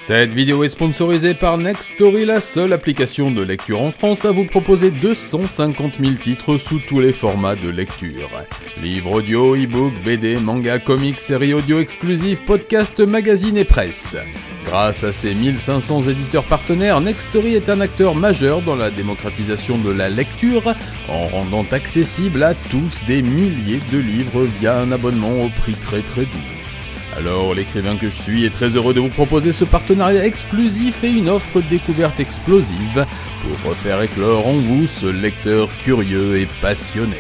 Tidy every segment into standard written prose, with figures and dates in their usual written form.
Cette vidéo est sponsorisée par Nextory, la seule application de lecture en France à vous proposer 250 000 titres sous tous les formats de lecture. Livres audio, e-book, BD, manga, comics, séries audio exclusives, podcasts, magazines et presse. Grâce à ses 1500 éditeurs partenaires, Nextory est un acteur majeur dans la démocratisation de la lecture en rendant accessible à tous des milliers de livres via un abonnement au prix très doux. Alors, l'écrivain que je suis est très heureux de vous proposer ce partenariat exclusif et une offre découverte explosive pour faire éclore en vous ce lecteur curieux et passionné.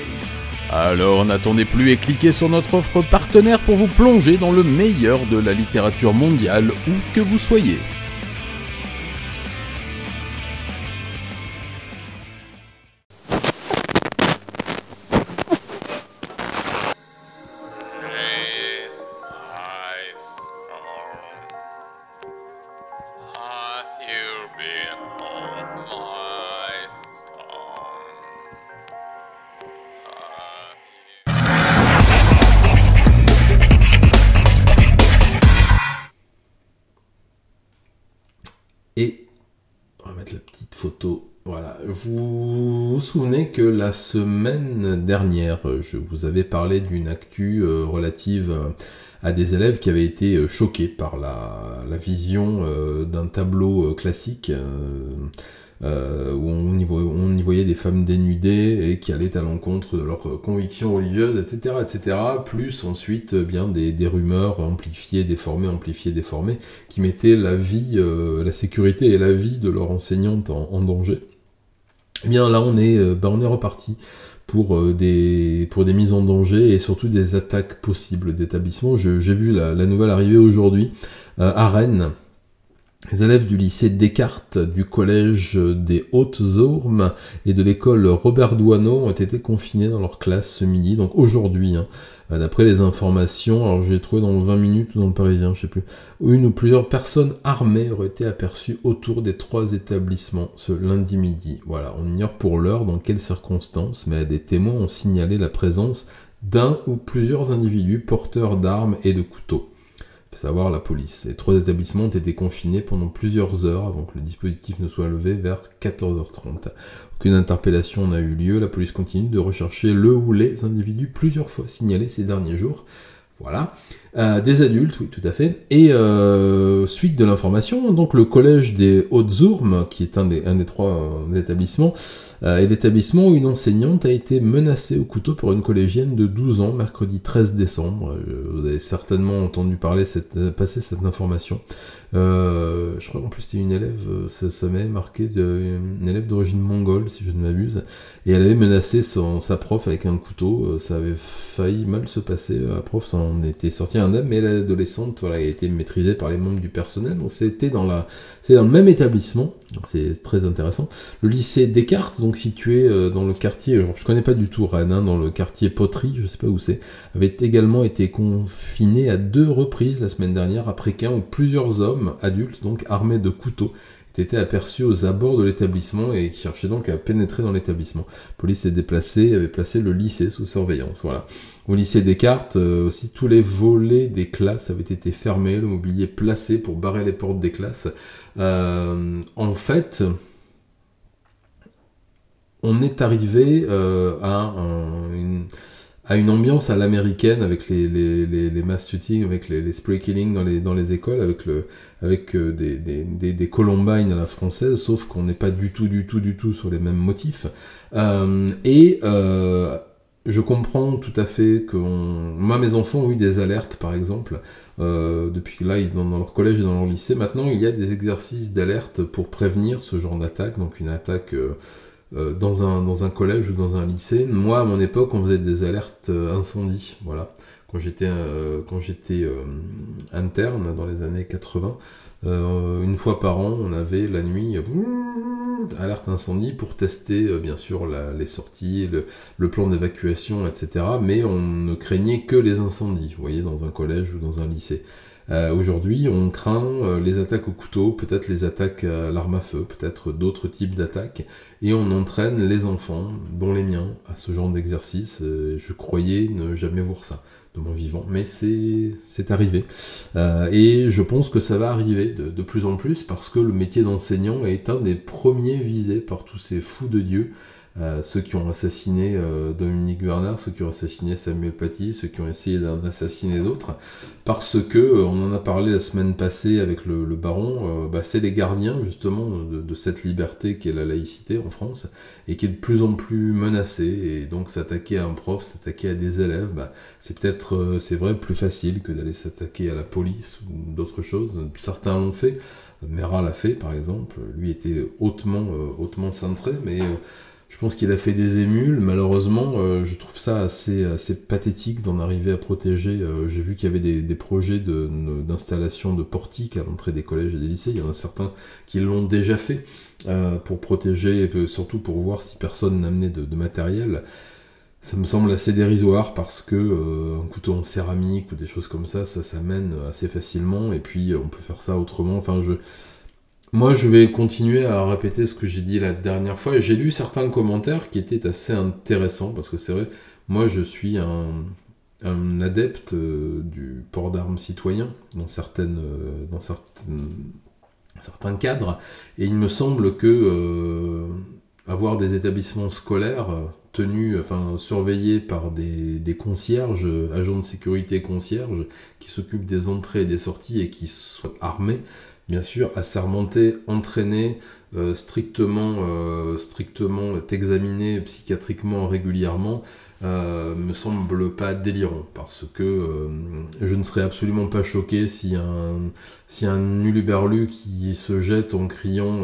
Alors n'attendez plus et cliquez sur notre offre partenaire pour vous plonger dans le meilleur de la littérature mondiale où que vous soyez. Et on va mettre la petite photo. Voilà, vous vous souvenez que la semaine dernière, je vous avais parlé d'une actu relative à des élèves qui avaient été choqués par la vision d'un tableau classique où on y voyait des femmes dénudées et qui allaient à l'encontre de leurs convictions religieuses, etc., etc. Plus ensuite bien des rumeurs amplifiées, déformées, qui mettaient la vie, la sécurité et la vie de leur enseignante en danger. Eh bien là on est reparti pour des mises en danger et surtout des attaques possibles d'établissements. J'ai vu la nouvelle arriver aujourd'hui à Rennes. Les élèves du lycée Descartes, du collège des Hautes-Ormes et de l'école Robert Doisneau ont été confinés dans leur classe ce midi, donc aujourd'hui, d'après les informations, alors j'ai trouvé dans le 20 minutes ou dans le Parisien, je sais plus, une ou plusieurs personnes armées auraient été aperçues autour des 3 établissements ce lundi midi. Voilà, on ignore pour l'heure dans quelles circonstances, mais des témoins ont signalé la présence d'un ou plusieurs individus porteurs d'armes et de couteaux. Savoir la police. Les 3 établissements ont été confinés pendant plusieurs heures avant que le dispositif ne soit levé vers 14h30. Aucune interpellation n'a eu lieu, la police continue de rechercher le ou les individus plusieurs fois signalés ces derniers jours. Voilà. Des adultes, oui, tout à fait. Et suite de l'information, donc le collège des Hautes-Ormes, qui est un des 3 établissements, et l'établissement où une enseignante a été menacée au couteau par une collégienne de 12 ans, mercredi 13 décembre. Vous avez certainement entendu passer cette information. Je crois qu'en plus c'était une élève, ça m'avait marqué, une élève d'origine mongole, si je ne m'abuse, et elle avait menacé sa prof avec un couteau. Ça avait failli mal se passer. La prof s'en était sortie indemne, mais l'adolescente, voilà, a été maîtrisée par les membres du personnel. Donc c'est dans le même établissement, donc c'est très intéressant. Le lycée Descartes, donc situé dans le quartier, alors je connais pas du tout Rennes, dans le quartier Poterie, je sais pas où c'est, avait également été confiné à 2 reprises la semaine dernière après qu'un ou plusieurs hommes adultes, donc armés de couteaux, étaient aperçus aux abords de l'établissement et qui cherchaient donc à pénétrer dans l'établissement. La police s'est déplacée et avait placé le lycée sous surveillance. Voilà. Au lycée Descartes, aussi, tous les volets des classes avaient été fermés, le mobilier placé pour barrer les portes des classes. En fait, on est arrivé à une ambiance à l'américaine avec les mass shootings, avec les spray killings dans les écoles, avec des Columbine à la française, sauf qu'on n'est pas du tout sur les mêmes motifs. Je comprends tout à fait que moi, mes enfants ont eu des alertes, par exemple, depuis que là, dans leur collège et dans leur lycée. Maintenant, il y a des exercices d'alerte pour prévenir ce genre d'attaque, donc une attaque dans un collège ou dans un lycée. Moi, à mon époque, on faisait des alertes incendie, voilà. Quand j'étais interne dans les années 80, une fois par an, on avait la nuit alerte incendie pour tester bien sûr les sorties, le plan d'évacuation, etc. Mais on ne craignait que les incendies, vous voyez, dans un collège ou dans un lycée. Aujourd'hui, on craint les attaques au couteau, peut-être les attaques à l'arme à feu, peut-être d'autres types d'attaques, et on entraîne les enfants, dont les miens, à ce genre d'exercice. Je croyais ne jamais voir ça. de mon vivant, mais c'est arrivé. Et je pense que ça va arriver de plus en plus, parce que le métier d'enseignant est un des premiers visés par tous ces fous de Dieu, ceux qui ont assassiné Dominique Bernard, ceux qui ont assassiné Samuel Paty, ceux qui ont essayé d'en assassiner d'autres, parce que, on en a parlé la semaine passée avec le baron, c'est les gardiens justement de cette liberté qu'est la laïcité en France, et qui est de plus en plus menacée, et donc s'attaquer à un prof, s'attaquer à des élèves, c'est peut-être, c'est vrai, plus facile que d'aller s'attaquer à la police ou d'autres choses. Certains l'ont fait, Marat l'a fait par exemple, lui était hautement cintré, mais je pense qu'il a fait des émules. Malheureusement, je trouve ça assez pathétique d'en arriver à protéger. J'ai vu qu'il y avait des projets d'installation de portiques à l'entrée des collèges et des lycées. Il y en a certains qui l'ont déjà fait pour protéger, et surtout pour voir si personne n'amenait de matériel. Ça me semble assez dérisoire, parce que un couteau en céramique ou des choses comme ça s'amène assez facilement, et puis on peut faire ça autrement. Moi, je vais continuer à répéter ce que j'ai dit la dernière fois. J'ai lu certains commentaires qui étaient assez intéressants, parce que c'est vrai, moi je suis un adepte du port d'armes citoyen dans certains cadres, et il me semble que avoir des établissements scolaires surveillés par des concierges, agents de sécurité concierges, qui s'occupent des entrées et des sorties et qui soient armés, bien sûr, assermentés, entraînés, strictement examinés psychiatriquement régulièrement, me semble pas délirant, parce que je ne serais absolument pas choqué si un huluberlu qui se jette en criant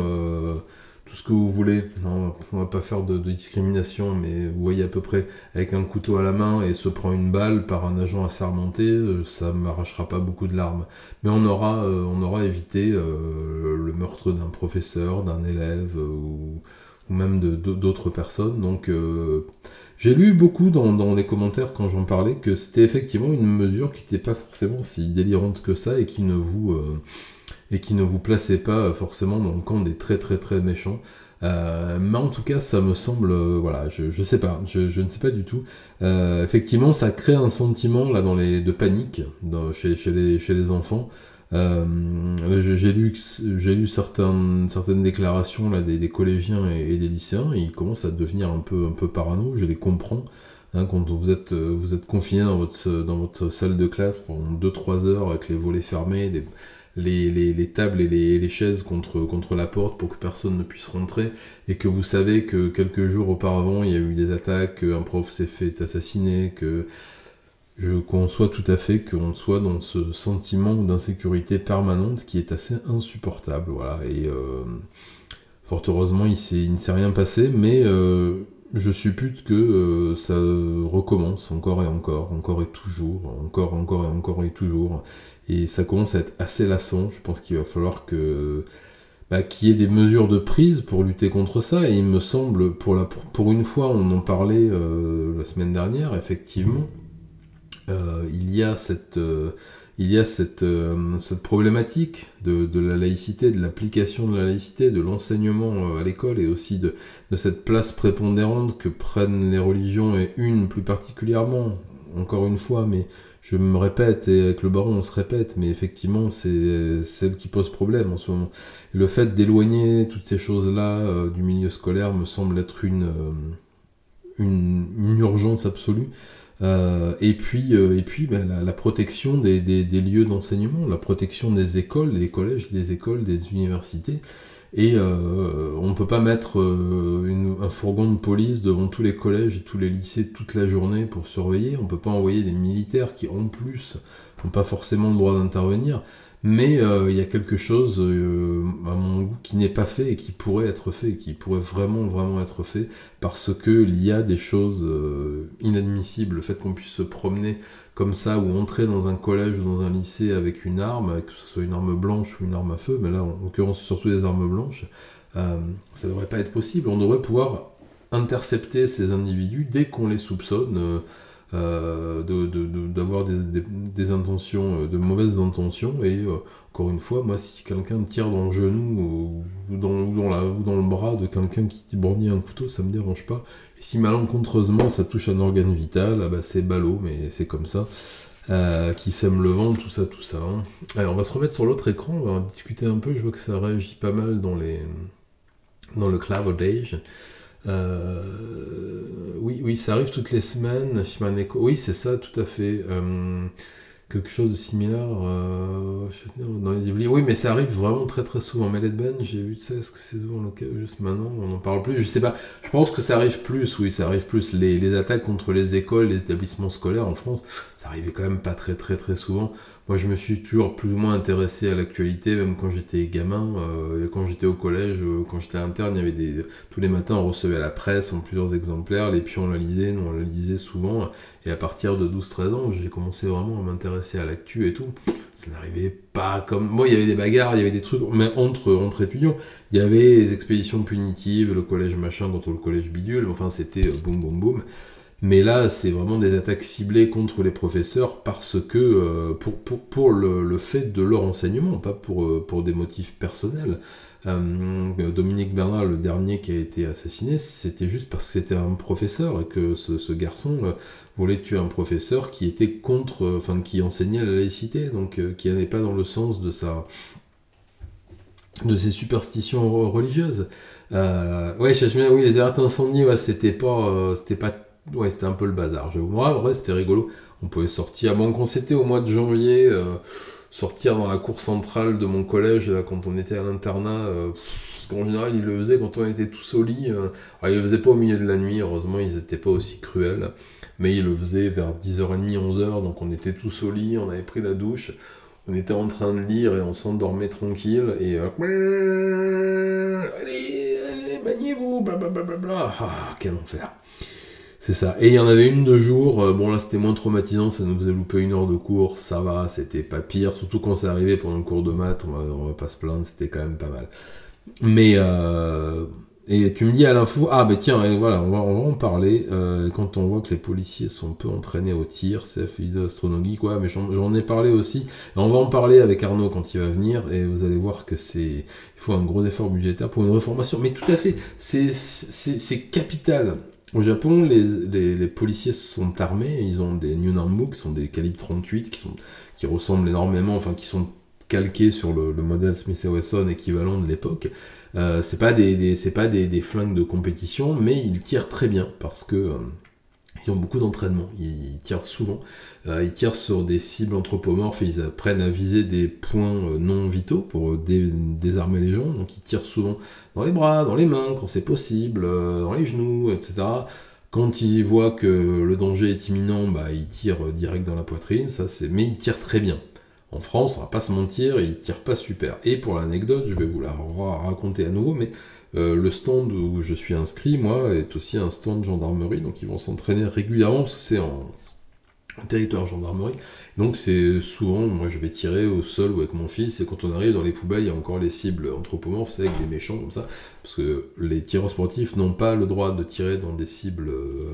tout ce que vous voulez, non, on va pas faire de discrimination, mais vous voyez à peu près, avec un couteau à la main et se prend une balle par un agent assermenté, ça m'arrachera pas beaucoup de larmes. Mais on aura évité le meurtre d'un professeur, d'un élève, ou même d'autres personnes. Donc j'ai lu beaucoup dans les commentaires quand j'en parlais que c'était effectivement une mesure qui n'était pas forcément si délirante que ça, et qui ne vous plaçait pas forcément dans le camp des très très très méchants. Mais en tout cas, ça me semble, voilà, je sais pas, je ne sais pas du tout. Effectivement, ça crée un sentiment là de panique chez les enfants. J'ai lu certaines déclarations là des collégiens et des lycéens, et ils commencent à devenir un peu parano. Je les comprends. Hein, quand vous êtes confiné dans votre salle de classe pendant 2-3 heures avec les volets fermés, les tables et les chaises contre la porte pour que personne ne puisse rentrer, et que vous savez que quelques jours auparavant il y a eu des attaques, qu'un prof s'est fait assassiner, que je conçois tout à fait qu'on soit dans ce sentiment d'insécurité permanente qui est assez insupportable, voilà. Et fort heureusement il ne s'est rien passé, mais je suppute que ça recommence encore et toujours, encore et toujours, et ça commence à être assez lassant. Je pense qu'il va falloir qu'il y ait des mesures de prise pour lutter contre ça, et il me semble, pour une fois, on en parlait la semaine dernière, effectivement, il y a cette problématique de la laïcité, de l'application de la laïcité, de l'enseignement à l'école, et aussi de cette place prépondérante que prennent les religions, et une plus particulièrement, encore une fois, mais je me répète, et avec le baron on se répète, mais effectivement c'est celle qui pose problème en ce moment. Et le fait d'éloigner toutes ces choses-là du milieu scolaire me semble être une urgence absolue. Et puis la protection des lieux d'enseignement, la protection des écoles, des collèges, des écoles, des universités. Et on ne peut pas mettre un fourgon de police devant tous les collèges et tous les lycées toute la journée pour surveiller. On ne peut pas envoyer des militaires qui, en plus, n'ont pas forcément le droit d'intervenir. Mais il y a quelque chose, à mon goût, qui n'est pas fait, et qui pourrait être fait, qui pourrait vraiment, vraiment être fait, parce qu'il y a des choses inadmissibles. Le fait qu'on puisse se promener comme ça, ou entrer dans un collège ou dans un lycée avec une arme, que ce soit une arme blanche ou une arme à feu, mais là, en l'occurrence, surtout des armes blanches, ça ne devrait pas être possible. On devrait pouvoir intercepter ces individus dès qu'on les soupçonne, d'avoir des intentions, de mauvaises intentions, et encore une fois, moi, si quelqu'un me tire dans le genou ou dans le bras de quelqu'un qui brandit un couteau, ça me dérange pas. Et si malencontreusement ça touche un organe vital, ah bah, c'est ballot, mais c'est comme ça. Qui sème le vent, tout ça, tout ça. Hein. Alors, on va se remettre sur l'autre écran, on va discuter un peu. Je vois que ça réagit pas mal dans le clavardage. Oui, ça arrive toutes les semaines. Oui, c'est ça, tout à fait. Quelque chose de similaire dans les Yvelines. Oui, mais ça arrive vraiment très très souvent. Mallet Ben, j'ai vu ça, est-ce que c'est souvent le cas juste maintenant? On n'en parle plus, je sais pas. Je pense que ça arrive plus, oui, ça arrive plus. Les attaques contre les écoles, les établissements scolaires en France, ça arrivait quand même pas très très très souvent. Moi, je me suis toujours plus ou moins intéressé à l'actualité, même quand j'étais gamin, quand j'étais au collège, quand j'étais interne, il y avait tous les matins, on recevait la presse en plusieurs exemplaires, et puis on la lisait, nous on la lisait souvent, et à partir de 12-13 ans, j'ai commencé vraiment à m'intéresser à l'actu et tout. Ça n'arrivait pas comme... Moi, il y avait des bagarres, il y avait des trucs, mais entre étudiants, il y avait les expéditions punitives, le collège machin contre le collège bidule, enfin c'était boum boum boum. Mais là, c'est vraiment des attaques ciblées contre les professeurs parce que pour le fait de leur enseignement, pas pour des motifs personnels. Dominique Bernard, le dernier qui a été assassiné, c'était juste parce que c'était un professeur et que ce garçon voulait tuer un professeur qui était qui enseignait la laïcité, donc qui n'allait pas dans le sens de ses superstitions religieuses. Oui, les alertes incendies, ouais, c'était pas ouais, c'était un peu le bazar. Moi, en vrai, c'était rigolo. On pouvait sortir. Bon, quand c'était au mois de janvier, sortir dans la cour centrale de mon collège, là, quand on était à l'internat, parce qu'en général, ils le faisaient quand on était tous au lit. Alors, ils le faisaient pas au milieu de la nuit, heureusement, ils n'étaient pas aussi cruels. Mais ils le faisaient vers 10h30, 11h, donc on était tous au lit, on avait pris la douche, on était en train de lire et on s'endormait tranquille, et allez, maniez-vous, blablabla. Ah, quel enfer. C'est ça. Et il y en avait une de jour, bon là c'était moins traumatisant, ça nous faisait louper 1 heure de cours, ça va, c'était pas pire, surtout quand c'est arrivé pendant le cours de maths, on va pas se plaindre, c'était quand même pas mal. Mais, et tu me dis à l'info, ah ben tiens, et voilà, on va en parler, quand on voit que les policiers sont peu entraînés au tir, c'est vidéo astronomie, quoi, mais j'en ai parlé aussi, et on va en parler avec Arnaud quand il va venir, et vous allez voir que il faut un gros effort budgétaire pour une reformation, mais tout à fait, c'est capital. Au Japon, les policiers sont armés, ils ont des Nyunanmu, qui sont des calibres 38, qui ressemblent énormément, enfin qui sont calqués sur le modèle Smith & Wesson équivalent de l'époque. C'est pas des flingues de compétition, mais ils tirent très bien, parce que ils ont beaucoup d'entraînement, ils tirent souvent, ils tirent sur des cibles anthropomorphes et ils apprennent à viser des points non vitaux pour désarmer les gens, donc ils tirent souvent dans les bras, dans les mains quand c'est possible, dans les genoux, etc. Quand ils voient que le danger est imminent, bah, ils tirent direct dans la poitrine, mais ils tirent très bien. En France, on va pas se mentir, ils tirent pas super. Et pour l'anecdote, je vais vous la raconter à nouveau, mais le stand où je suis inscrit, moi, est aussi un stand gendarmerie, donc ils vont s'entraîner régulièrement, parce que c'est en territoire gendarmerie. Donc c'est souvent, moi je vais tirer au sol ou avec mon fils, et quand on arrive dans les poubelles, il y a encore les cibles anthropomorphes, c'est avec des méchants comme ça, parce que les tireurs sportifs n'ont pas le droit de tirer dans des cibles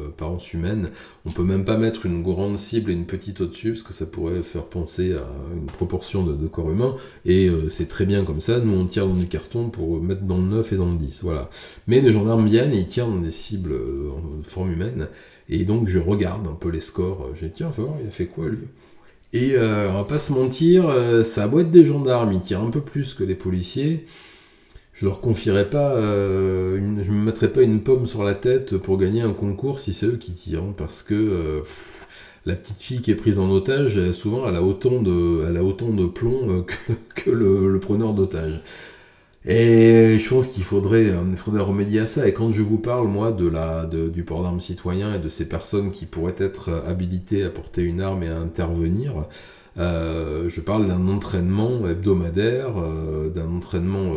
apparence humaine. On peut même pas mettre une grande cible et une petite au-dessus, parce que ça pourrait faire penser à une proportion de corps humain, et c'est très bien comme ça. Nous on tire dans du carton pour mettre dans le 9 et dans le 10, voilà. Mais les gendarmes viennent et ils tirent dans des cibles en forme humaine, et donc je regarde un peu les scores, je dis tiens, faut voir, il a fait quoi lui? Et on va pas se mentir, ça a beau être des gendarmes, ils tirent un peu plus que les policiers. Je leur confierais pas, je me mettrais pas une pomme sur la tête pour gagner un concours si c'est eux qui tirent, parce que la petite fille qui est prise en otage, souvent elle a autant de plomb que le preneur d'otage. Et je pense qu'il faudrait remédier à ça. Et quand je vous parle, moi, du port d'armes citoyen et de ces personnes qui pourraient être habilitées à porter une arme et à intervenir, je parle d'un entraînement hebdomadaire, d'un entraînement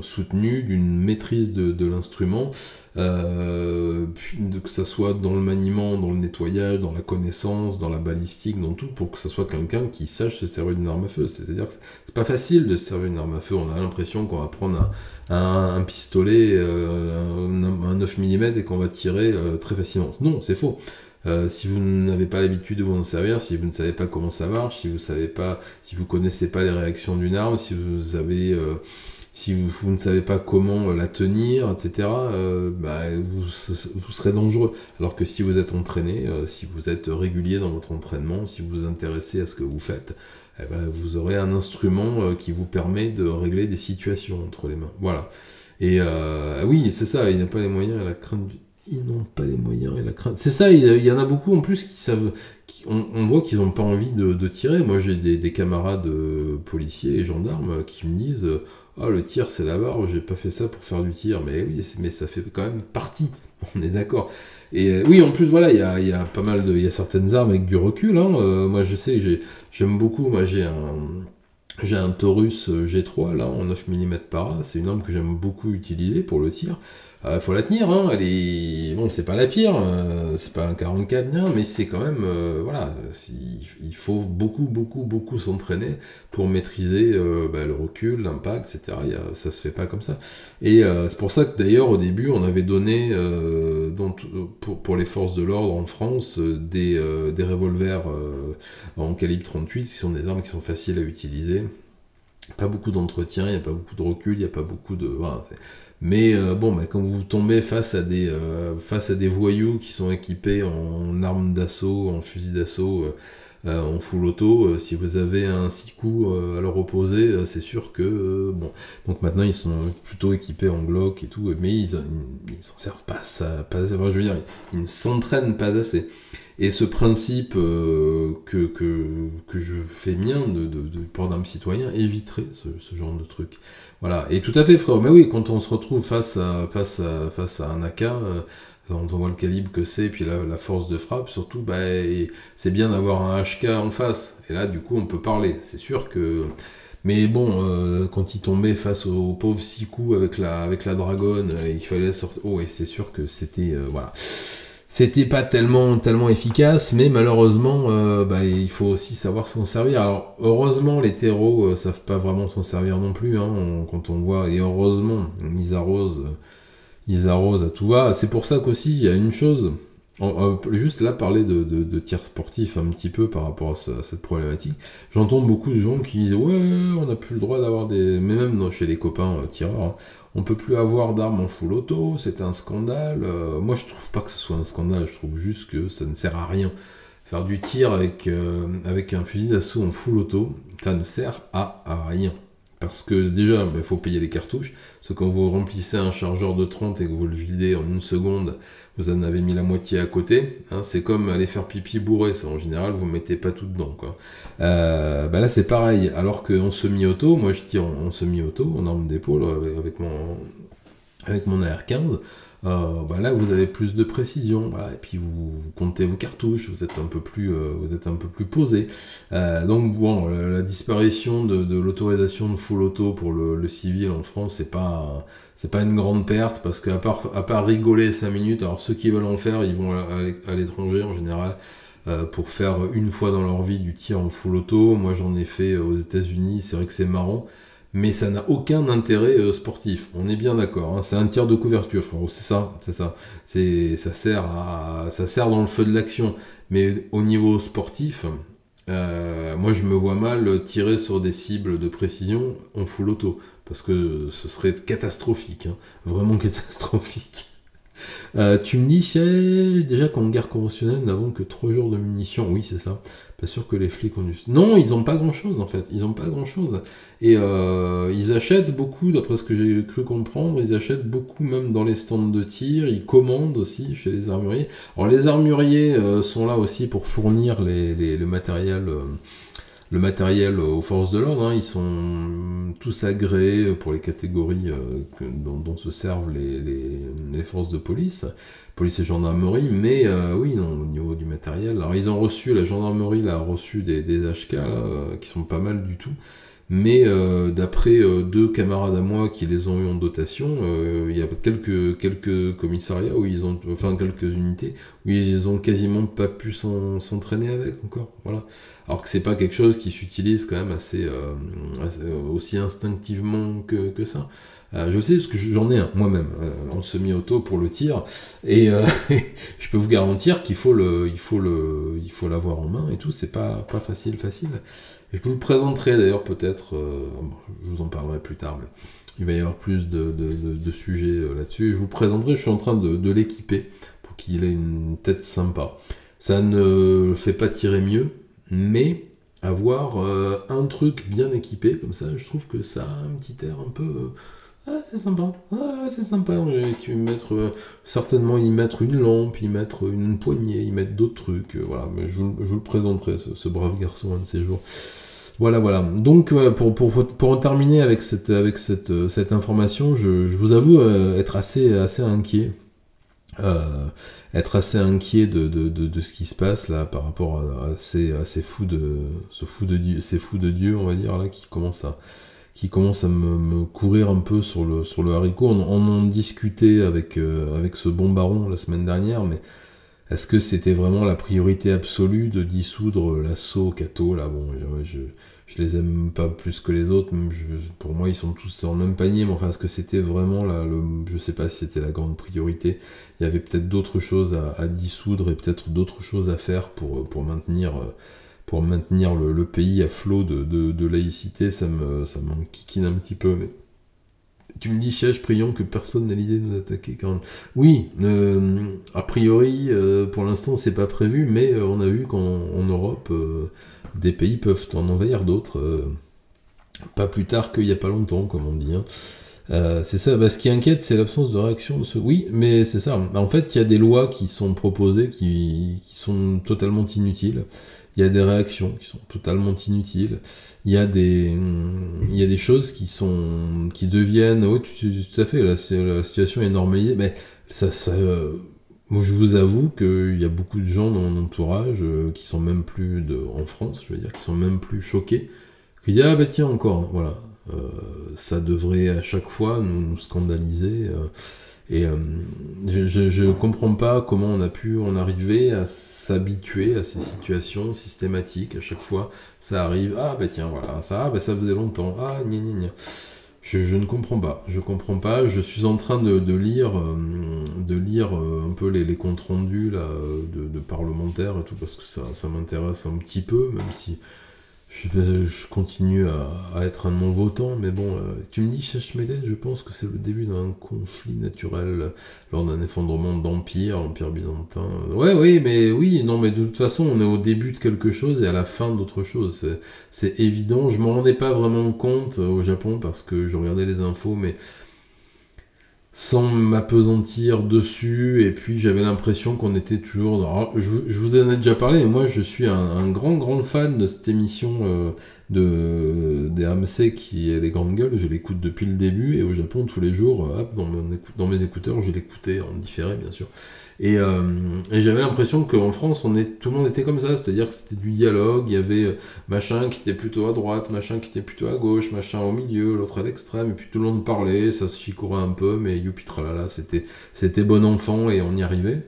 soutenu, d'une maîtrise de l'instrument, que ça soit dans le maniement, dans le nettoyage, dans la connaissance, dans la balistique, dans tout, pour que ça soit quelqu'un qui sache se servir d'une arme à feu. C'est-à-dire que c'est pas facile de se servir d'une arme à feu. On a l'impression qu'on va prendre un pistolet, un 9 mm et qu'on va tirer très facilement. Non, c'est faux. Si vous n'avez pas l'habitude de vous en servir, si vous ne savez pas comment ça marche, si vous savez pas, si vous connaissez pas les réactions d'une arme, si vous avez si vous ne savez pas comment la tenir, etc., vous serez dangereux. Alors que si vous êtes entraîné, si vous êtes régulier dans votre entraînement, si vous vous intéressez à ce que vous faites, eh ben, vous aurez un instrument qui vous permet de régler des situations entre les mains. Voilà. Et oui, c'est ça, il n'a pas les moyens et la crainte Ils n'ont pas les moyens et la crainte. C'est ça, il y en a beaucoup en plus qui savent... On voit qu'ils n'ont pas envie de tirer. Moi, j'ai des camarades policiers et gendarmes qui me disent « Ah, le tir, c'est la barre, j'ai pas fait ça pour faire du tir. » Mais oui, mais ça fait quand même partie. On est d'accord. Et oui, en plus, voilà, il y a pas mal de... Il y a certaines armes avec du recul. Hein. Moi, je sais que j'aime beaucoup. Moi, j'ai un Taurus G3, là, en 9 mm par A. C'est une arme que j'aime beaucoup utiliser pour le tir. Faut la tenir, hein. Elle est... Bon, c'est pas la pire, c'est pas un 44, rien, mais c'est quand même... voilà, il faut beaucoup s'entraîner pour maîtriser le recul, l'impact, etc. Ça se fait pas comme ça. Et c'est pour ça que d'ailleurs, au début, on avait donné, pour les forces de l'ordre en France, des revolvers en calibre 38, qui sont des armes qui sont faciles à utiliser. Pas beaucoup d'entretien, il n'y a pas beaucoup de recul, il n'y a pas beaucoup de... Voilà, mais quand vous tombez face à des voyous qui sont équipés en armes d'assaut, en fusil d'assaut, en full auto, si vous avez un 6 coups à leur opposer, c'est sûr que... Donc maintenant, ils sont plutôt équipés en Glock et tout, mais ils s'en servent pas assez. Enfin, je veux dire, ils ne s'entraînent pas assez. Et ce principe que je fais mien de port d'armes citoyen éviterait ce genre de truc. Voilà. Et tout à fait, frère. Mais oui, quand on se retrouve face à un AK, quand on voit le calibre que c'est, puis la force de frappe, surtout, c'est bien d'avoir un HK en face. Et là, du coup, on peut parler. C'est sûr que... Mais bon, quand il tombait face au pauvre 6 coups avec la dragonne, il fallait sortir... Oh, et c'est sûr que c'était... voilà. C'était pas tellement efficace, mais malheureusement, il faut aussi savoir s'en servir. Alors, heureusement, les terreaux savent pas vraiment s'en servir non plus, hein, quand on voit, et heureusement, ils arrosent à tout va. C'est pour ça qu'aussi, il y a une chose, juste là, parler de tir sportif un petit peu par rapport à cette problématique. J'entends beaucoup de gens qui disent « Ouais, on n'a plus le droit d'avoir des... » Mais même chez les copains tireurs, hein, on peut plus avoir d'armes en full auto, c'est un scandale. Moi, je trouve pas que ce soit un scandale, je trouve juste que ça ne sert à rien. Faire du tir avec un fusil d'assaut en full auto, ça ne sert à rien. Parce que déjà, il faut payer les cartouches. Parce que quand vous remplissez un chargeur de 30 et que vous le videz en une seconde, vous en avez mis la moitié à côté. Hein, c'est comme aller faire pipi bourré. Ça, en général, vous ne mettez pas tout dedans, quoi. Là, c'est pareil. Alors qu'en semi-auto, moi je tire en semi-auto, en arme d'épaule, avec mon AR-15. Là, vous avez plus de précision, voilà, et puis vous comptez vos cartouches, vous êtes un peu plus posé. Donc bon, la disparition de l'autorisation de full auto pour le civil en France, c'est pas une grande perte, parce qu'à part rigoler 5 minutes, alors ceux qui veulent en faire, ils vont à l'étranger en général, pour faire une fois dans leur vie du tir en full auto. Moi, j'en ai fait aux États-Unis, c'est vrai que c'est marrant. Mais ça n'a aucun intérêt sportif, on est bien d'accord, hein. C'est un tir de couverture, frérot, c'est ça. Ça sert dans le feu de l'action. Mais au niveau sportif, moi je me vois mal tirer sur des cibles de précision en full auto, parce que ce serait catastrophique, hein. Vraiment catastrophique. Tu me dis, déjà qu'en guerre conventionnelle, nous n'avons que 3 jours de munitions. Oui, c'est ça. Pas sûr que les flics ont du... Non, ils n'ont pas grand-chose, en fait. Ils n'ont pas grand-chose. Et ils achètent beaucoup, d'après ce que j'ai cru comprendre, ils achètent beaucoup même dans les stands de tir. Ils commandent aussi chez les armuriers. Alors, les armuriers sont là aussi pour fournir le matériel aux forces de l'ordre, hein. Ils sont tous agréés pour les catégories dont se servent les forces de police et gendarmerie, mais oui, non, au niveau du matériel. Alors ils ont reçu, la gendarmerie a reçu des HK là, qui sont pas mal du tout, mais d'après 2 camarades à moi qui les ont eu en dotation, il y a quelques commissariats où ils ont, enfin quelques unités où ils ont quasiment pas pu s'entraîner avec encore, voilà. Alors que c'est pas quelque chose qui s'utilise quand même assez aussi instinctivement que ça. Je le sais parce que j'en ai un moi-même en semi-auto pour le tir, et je peux vous garantir qu'il faut l'avoir en main et tout, c'est pas facile. Et je vous le présenterai d'ailleurs peut-être, je vous en parlerai plus tard, mais il va y avoir plus de sujets là-dessus. Et je vous présenterai, je suis en train de l'équiper pour qu'il ait une tête sympa. Ça ne le fait pas tirer mieux, mais avoir un truc bien équipé comme ça, je trouve que ça a un petit air un peu... c'est sympa, c'est sympa. Certainement y mettre une lampe, y mettre une poignée, y mettre d'autres trucs. Voilà, mais je vous le présenterai, ce brave garçon, un de ces jours. Voilà. Donc, pour en terminer avec cette information, je vous avoue être assez inquiet. Être assez inquiet de ce qui se passe là par rapport à ces fous de Dieu, on va dire, là, qui commencent à me courir un peu sur le haricot. On en discutait avec ce bon baron la semaine dernière, mais est-ce que c'était vraiment la priorité absolue de dissoudre l'assaut Cato là? Bon, je les aime pas plus que les autres, pour moi ils sont tous dans le même panier, mais enfin est-ce que c'était vraiment je sais pas si c'était la grande priorité. Il y avait peut-être d'autres choses à dissoudre et peut-être d'autres choses à faire pour maintenir le pays à flot de laïcité. Ça m'enquiquine un petit peu, mais tu me dis, Chèche, prions que personne n'ait l'idée de nous attaquer quand même. Oui, a priori, pour l'instant, c'est pas prévu, mais on a vu qu'en Europe, des pays peuvent en envahir d'autres, pas plus tard qu'il y a pas longtemps, comme on dit. Hein. C'est ça, ce qui inquiète, c'est l'absence de réaction de ce... Oui, mais c'est ça. En fait, il y a des lois qui sont proposées qui sont totalement inutiles. Il y a des réactions qui sont totalement inutiles. Il y a des choses qui deviennent... Oui, tout à fait, la situation est normalisée. Mais moi, je vous avoue qu'il y a beaucoup de gens dans mon entourage qui sont même plus en France, je veux dire, qui sont même plus choqués. Qui disent, ah tiens, encore, voilà. Ça devrait à chaque fois nous scandaliser. Je comprends pas comment on a pu en arriver à s'habituer à ces situations systématiques. À chaque fois, ça arrive. Ah tiens, voilà, ça faisait longtemps. Ah, gna gna gna. Je ne comprends pas. Je comprends pas. Je suis en train de lire un peu les comptes rendus là, de parlementaires et tout, parce que ça m'intéresse un petit peu, même si je continue à être un non-votant, mais bon, tu me dis, Chachmedès, je pense que c'est le début d'un conflit naturel lors d'un effondrement l'Empire byzantin. Oui, mais de toute façon, on est au début de quelque chose et à la fin d'autre chose. C'est évident. Je m'en rendais pas vraiment compte au Japon parce que je regardais les infos, mais sans m'apesantir dessus, et puis j'avais l'impression qu'on était toujours dans... Alors, je vous en ai déjà parlé, mais moi je suis un grand fan de cette émission des AMC qui est Les Grandes Gueules. Je l'écoute depuis le début, et au Japon tous les jours, dans mes écouteurs, je l'écoutais en différé bien sûr. Et j'avais l'impression qu'en France, tout le monde était comme ça, c'est-à-dire que c'était du dialogue, il y avait machin qui était plutôt à droite, machin qui était plutôt à gauche, machin au milieu, l'autre à l'extrême, et puis tout le monde parlait, ça se chicourait un peu, mais youpi tralala, c'était bon enfant et on y arrivait.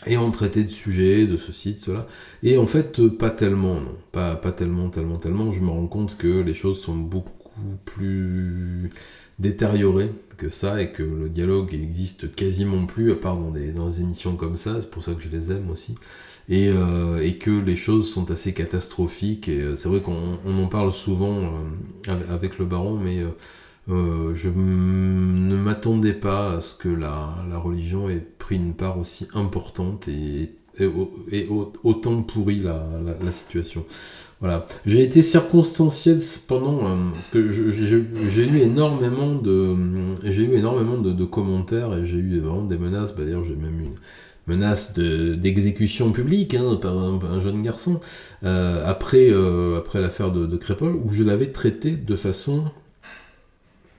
Et on traitait de sujets, de ceci, de cela. Et en fait, pas tellement, non. Pas tellement. Je me rends compte que les choses sont beaucoup plus détériorées que ça, et que le dialogue existe quasiment plus, à part dans des émissions comme ça. C'est pour ça que je les aime aussi. Et que les choses sont assez catastrophiques. Et c'est vrai qu'on en parle souvent avec le baron, mais... je ne m'attendais pas à ce que la religion ait pris une part aussi importante et autant pourri la situation. Voilà. J'ai été circonstanciel cependant parce que j'ai eu énormément de commentaires, et j'ai eu vraiment des menaces. D'ailleurs, j'ai même eu une menace d'exécution publique par un jeune garçon après l'affaire de Crépol, où je l'avais traité de façon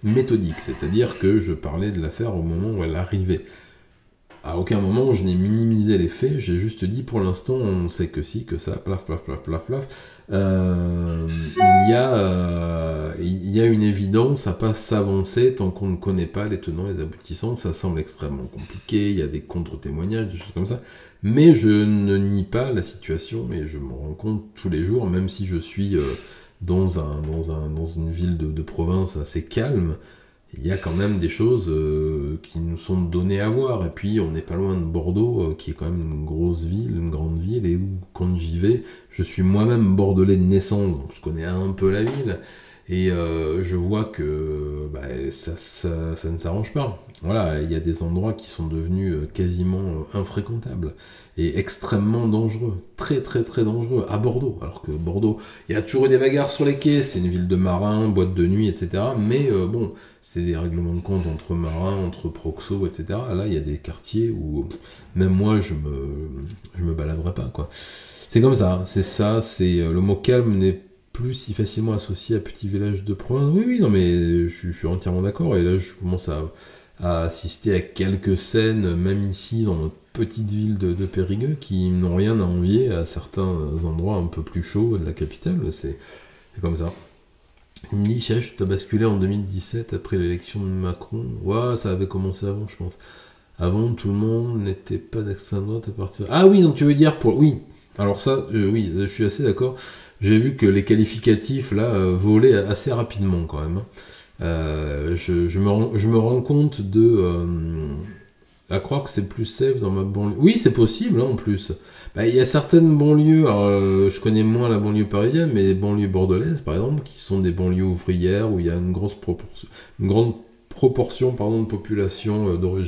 méthodique, c'est-à-dire que je parlais de l'affaire au moment où elle arrivait. À aucun moment je n'ai minimisé les faits, j'ai juste dit pour l'instant on sait que si, que ça, plaf. Il y a une évidence à pas s'avancer tant qu'on ne connaît pas les tenants et les aboutissants. Ça semble extrêmement compliqué, il y a des contre-témoignages, des choses comme ça, mais je ne nie pas la situation, et je me rends compte tous les jours, même si je suis dans une ville de province assez calme, il y a quand même des choses qui nous sont données à voir. Et puis, on n'est pas loin de Bordeaux, qui est quand même une grosse ville, une grande ville, et où, quand j'y vais, je suis moi-même bordelais de naissance, donc je connais un peu la ville, et je vois que bah, ça ne s'arrange pas. Voilà, il y a des endroits qui sont devenus quasiment infréquentables, et extrêmement dangereux, très très très dangereux, à Bordeaux. Alors que Bordeaux, il y a toujours eu des bagarres sur les quais, c'est une ville de marins, boîte de nuit, etc. Mais bon, c'est des règlements de compte entre marins, entre proxos, etc. Là, il y a des quartiers où même moi, je me baladerais pas, quoi. C'est comme ça, c'est le mot calme n'est plus si facilement associé à petit village de province. Oui, oui, non, mais je suis entièrement d'accord. Et là, je commence à assister à quelques scènes, même ici, dans notre petite ville de Périgueux, qui n'ont rien à envier à certains endroits un peu plus chauds de la capitale. C'est comme ça. Il me dit, Chach, t'as basculé en 2017 après l'élection de Macron. Ouah, ça avait commencé avant, je pense. Avant, tout le monde n'était pas d'extrême droite à partir. Ah oui, donc tu veux dire pour. Oui, alors ça, oui, je suis assez d'accord. J'ai vu que les qualificatifs, là, volaient assez rapidement quand même, hein. Je me rends compte à croire que c'est plus safe dans ma banlieue. Oui, c'est possible, hein, en plus. Bah, il y a certaines banlieues, alors, je connais moins la banlieue parisienne, mais les banlieues bordelaises, par exemple, qui sont des banlieues ouvrières où il y a une grande proportion pardon, de population d'origine